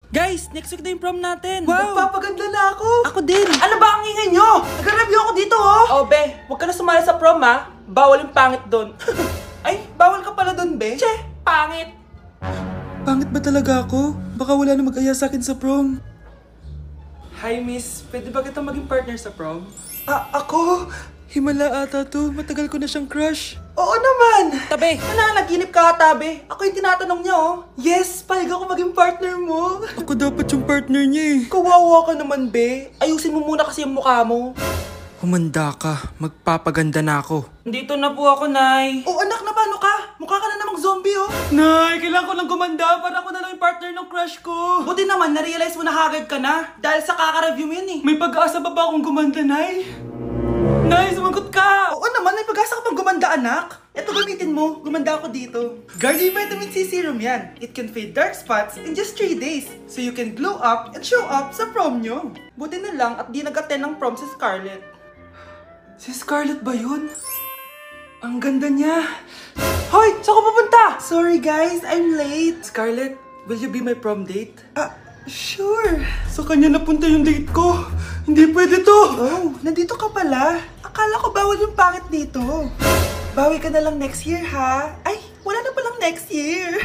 Guys, next week na yung prom natin. Wow! Magpapaganda na ako! Ako din. Ano ba ang ingay nyo? Nag-review ako dito, oh! Oh, be, huwag ka na sumali sa prom, ha? Bawal yung pangit doon. Ay, bawal ka pala dun, be? Che, pangit. Pangit ba talaga ako? Baka wala na mag-aya sa akin sa prom. Hi, miss. Pwede ba kita maging partner sa prom? Ako? Himala ata to. Matagal ko na siyang crush. Oo naman! Tabi. Nananaginip ka, tabi. Ako yung tinatanong niya, oh. Yes, palig ako maging partner mo. Ako dapat yung partner niya eh. Kawawa ka naman, be. Ayusin mo muna kasi yung mukha mo. Humanda ka. Magpapaganda na ako. Dito na po ako, Nay. Oh, anak, na paano ka? Mukha ka na namang zombie, oh. Nay, kailangan ko lang gumanda para ako na lang yung partner ng crush ko. Buti naman, na-realize mo na haggard ka na. Dahil sa kaka-review mo yun, eh. May pag-asa ba akong gumanda, Nay? Nay, sumagot ka! Oo naman, may pag-asa ka pang gumanda, anak. Ito, gamitin mo. Gumanda ako dito. Garnier Vitamin C Serum yan. It can fade dark spots in just 3 days. So you can glow up and show up sa prom nyo. Buti na lang at di nag-attend ng prom si Scarlett. Si Scarlett ba yun? Ang ganda niya. Hoy! Saan ko pupunta? Sorry guys, I'm late. Scarlett, will you be my prom date? Sure. Sa kanya napunta yung date ko. Hindi pwede to. Oh, nandito ka pala. Akala ko bawal yung pangit dito. Bawi ka na lang next year, ha? Ay, wala na palang next year.